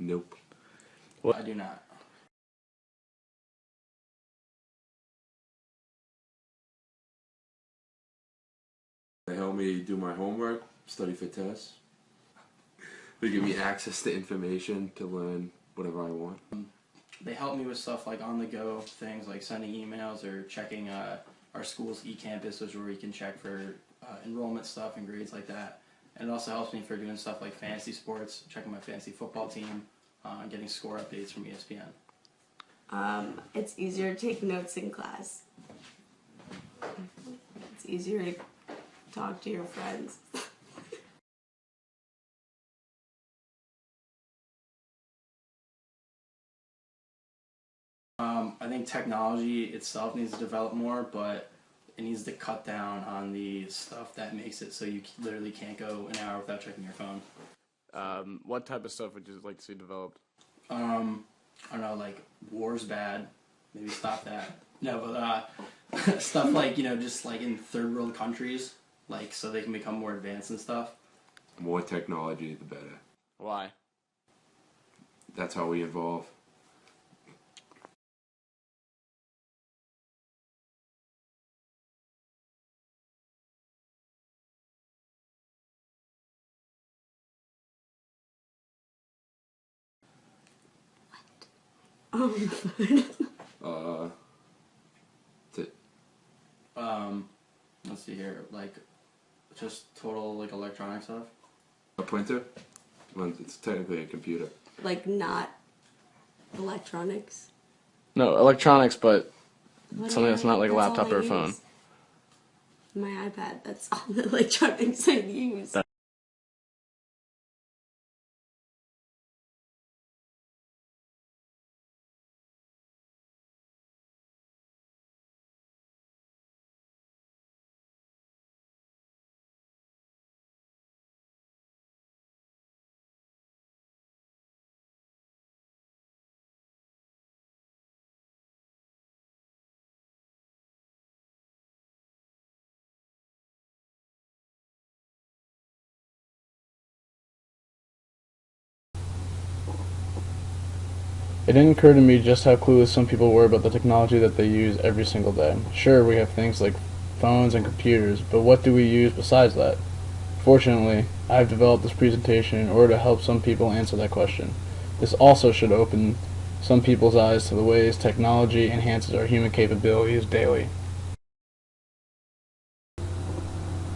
Nope. What? I do not. They help me do my homework, study for tests. They give me access to information to learn whatever I want. They help me with stuff like on-the-go things like sending emails or checking our school's eCampus, which is where you can check for enrollment stuff and grades like that. And it also helps me for doing stuff like fantasy sports, checking my fantasy football team, and getting score updates from ESPN. It's easier to take notes in class. It's easier to talk to your friends. I think technology itself needs to develop more, but it needs to cut down on the stuff that makes it so you literally can't go an hour without checking your phone. What type of stuff would you like to see developed? I don't know, like war's bad. Maybe stop that. No, but stuff like, just like in third world countries, like so they can become more advanced and stuff. More technology, the better. Why? That's how we evolve. Let's see here, like just total like electronic stuff. A printer? Well, it's technically a computer. Like not electronics. No, electronics, but What something that's not like a that's laptop all I or a phone. use. My iPad, that's all the electronics I use. It didn't occur to me just how clueless some people were about the technology that they use every single day. Sure, we have things like phones and computers, but what do we use besides that? Fortunately, I've developed this presentation in order to help some people answer that question. This also should open some people's eyes to the ways technology enhances our human capabilities daily.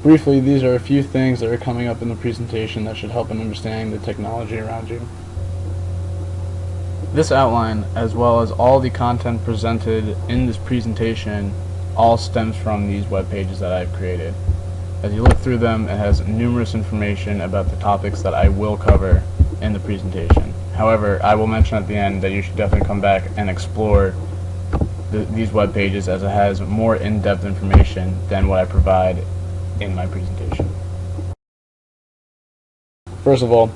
Briefly, these are a few things that are coming up in the presentation that should help in understanding the technology around you. This outline, as well as all the content presented in this presentation, all stems from these web pages that I've created. As you look through them, it has numerous information about the topics that I will cover in the presentation. However, I will mention at the end that you should definitely come back and explore these web pages, as it has more in-depth information than what I provide in my presentation. First of all,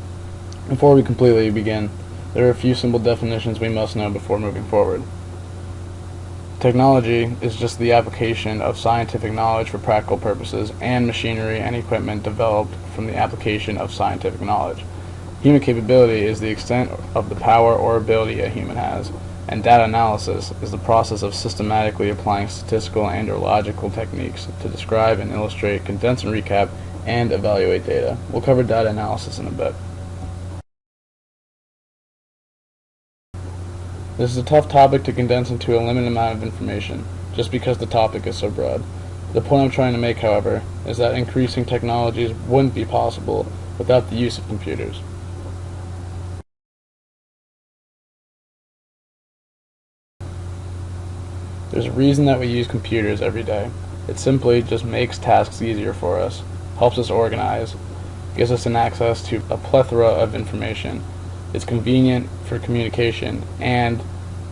before we completely begin, there are a few simple definitions we must know before moving forward. Technology is just the application of scientific knowledge for practical purposes, and machinery and equipment developed from the application of scientific knowledge. Human capability is the extent of the power or ability a human has, and data analysis is the process of systematically applying statistical and or logical techniques to describe and illustrate, condense and recap, and evaluate data. We'll cover data analysis in a bit. This is a tough topic to condense into a limited amount of information, just because the topic is so broad. The point I'm trying to make, however, is that increasing technologies wouldn't be possible without the use of computers. There's a reason that we use computers every day. It simply just makes tasks easier for us, helps us organize, gives us an access to a plethora of information. It's convenient for communication, and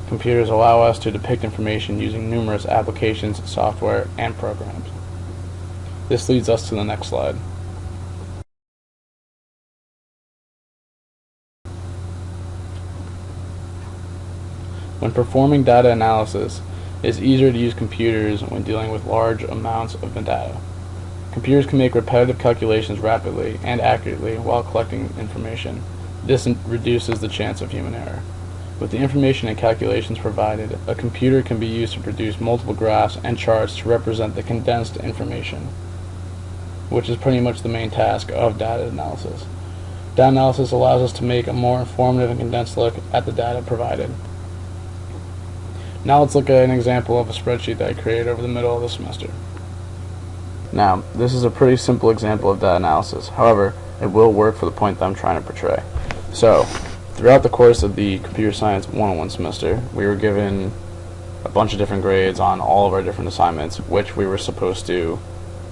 computers allow us to depict information using numerous applications, software, and programs. This leads us to the next slide. When performing data analysis, it is easier to use computers when dealing with large amounts of data. Computers can make repetitive calculations rapidly and accurately while collecting information. This reduces the chance of human error. With the information and calculations provided, a computer can be used to produce multiple graphs and charts to represent the condensed information, which is pretty much the main task of data analysis. Data analysis allows us to make a more informative and condensed look at the data provided. Now let's look at an example of a spreadsheet that I created over the middle of the semester. Now, this is a pretty simple example of data analysis. However, it will work for the point that I'm trying to portray. So, throughout the course of the Computer Science 101 semester, we were given a bunch of different grades on all of our different assignments, which we were supposed to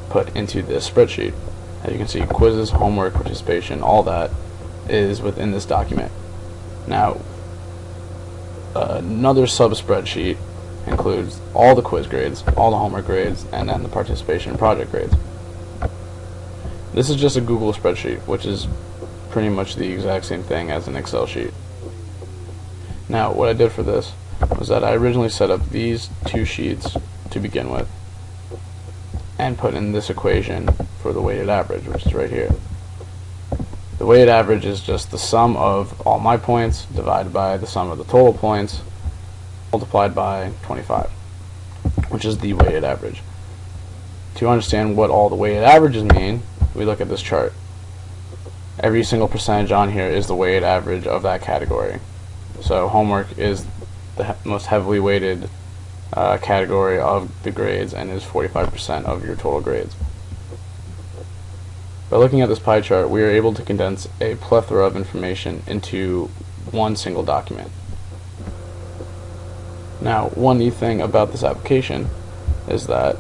put into this spreadsheet. As you can see, quizzes, homework, participation, all that is within this document. Now, another sub-spreadsheet includes all the quiz grades, all the homework grades, and then the participation and project grades. This is just a Google spreadsheet, which is pretty much the exact same thing as an Excel sheet. Now, what I did for this was that I originally set up these two sheets to begin with and put in this equation for the weighted average, which is right here. The weighted average is just the sum of all my points divided by the sum of the total points multiplied by 25, which is the weighted average. To understand what all the weighted averages mean, we look at this chart. Every single percentage on here is the weighted average of that category. So homework is the most heavily weighted category of the grades and is 45% of your total grades. By looking at this pie chart, we are able to condense a plethora of information into one single document. Now, one neat thing about this application is that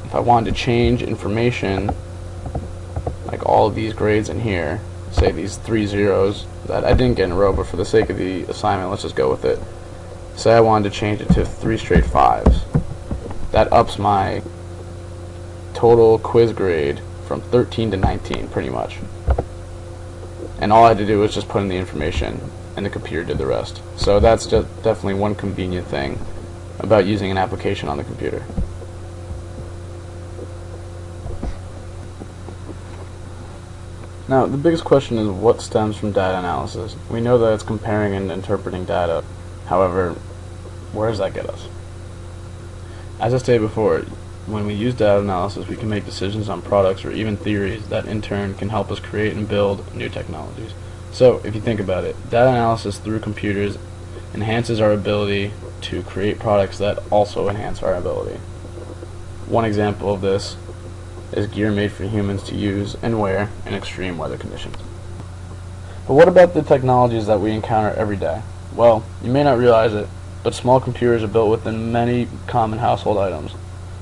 if I wanted to change information, like all of these grades in here, say these 3 zeros that I didn't get in a row, but for the sake of the assignment, let's just go with it. Say I wanted to change it to 3 straight 5s. That ups my total quiz grade from 13 to 19, pretty much. And all I had to do was just put in the information, and the computer did the rest. So that's just definitely one convenient thing about using an application on the computer. Now, the biggest question is what stems from data analysis. We know that it's comparing and interpreting data. However, where does that get us? As I stated before, when we use data analysis, we can make decisions on products or even theories that in turn can help us create and build new technologies. So, if you think about it, data analysis through computers enhances our ability to create products that also enhance our ability. One example of this is gear made for humans to use and wear in extreme weather conditions. But what about the technologies that we encounter every day? Well, you may not realize it, but small computers are built within many common household items.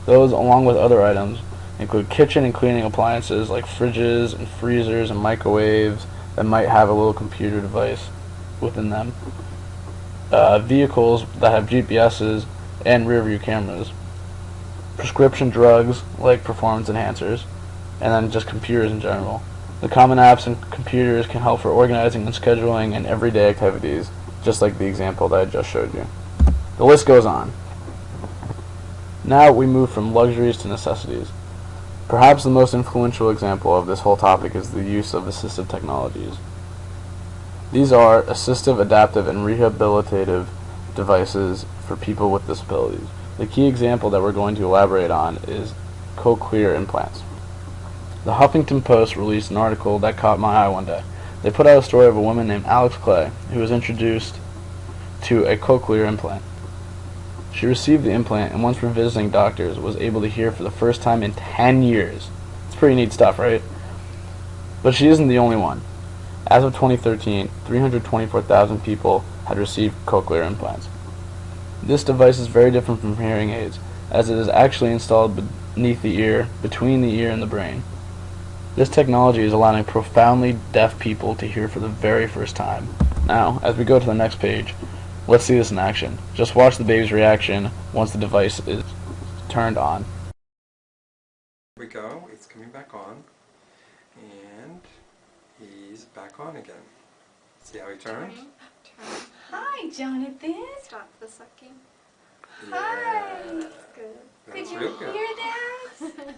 Those, along with other items, include kitchen and cleaning appliances like fridges and freezers and microwaves that might have a little computer device within them, vehicles that have GPSs and rear view cameras, prescription drugs like performance enhancers, and then just computers in general. The common apps and computers can help for organizing and scheduling and everyday activities, just like the example that I just showed you. The list goes on. Now we move from luxuries to necessities. Perhaps the most influential example of this whole topic is the use of assistive technologies. These are assistive, adaptive, and rehabilitative devices for people with disabilities. The key example that we're going to elaborate on is cochlear implants. The Huffington Post released an article that caught my eye one day. They put out a story of a woman named Alex Clay who was introduced to a cochlear implant. She received the implant and once revisiting doctors was able to hear for the first time in 10 years. It's pretty neat stuff, right? But she isn't the only one. As of 2013, 324,000 people had received cochlear implants. This device is very different from hearing aids, as it is actually installed beneath the ear, between the ear and the brain. This technology is allowing profoundly deaf people to hear for the very first time. Now, as we go to the next page, let's see this in action. Just watch the baby's reaction once the device is turned on. Here we go, it's coming back on, and he's back on again. See how he turns? Hi, Jonathan. Stop the sucking. Hi. Yeah. Good. That's Could you real good. hear that?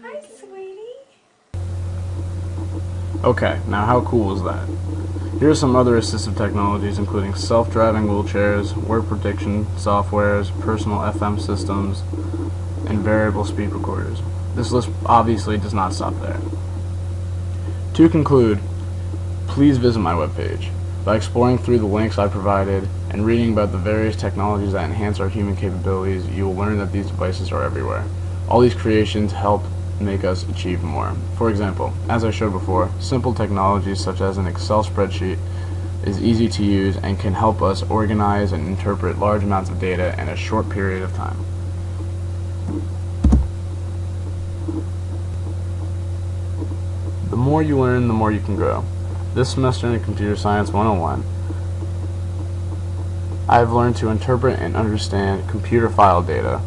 Hi, sweetie. Okay, now how cool was that? Here are some other assistive technologies, including self-driving wheelchairs, word prediction softwares, personal FM systems, and variable speed recorders. This list obviously does not stop there. To conclude, please visit my webpage. By exploring through the links I provided and reading about the various technologies that enhance our human capabilities, you will learn that these devices are everywhere. All these creations help make us achieve more. For example, as I showed before, simple technologies such as an Excel spreadsheet is easy to use and can help us organize and interpret large amounts of data in a short period of time. The more you learn, the more you can grow. This semester in Computer Science 101, I have learned to interpret and understand computer file data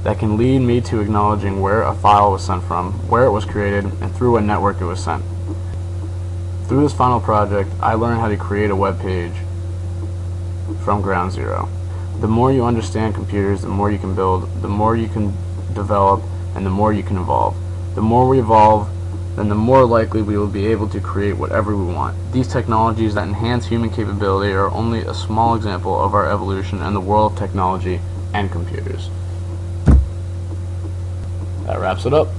that can lead me to acknowledging where a file was sent from, where it was created, and through what network it was sent. Through this final project, I learned how to create a web page from ground zero. The more you understand computers, the more you can build, the more you can develop, and the more you can evolve. The more we evolve, then the more likely we will be able to create whatever we want. These technologies that enhance human capability are only a small example of our evolution in the world of technology and computers. That wraps it up.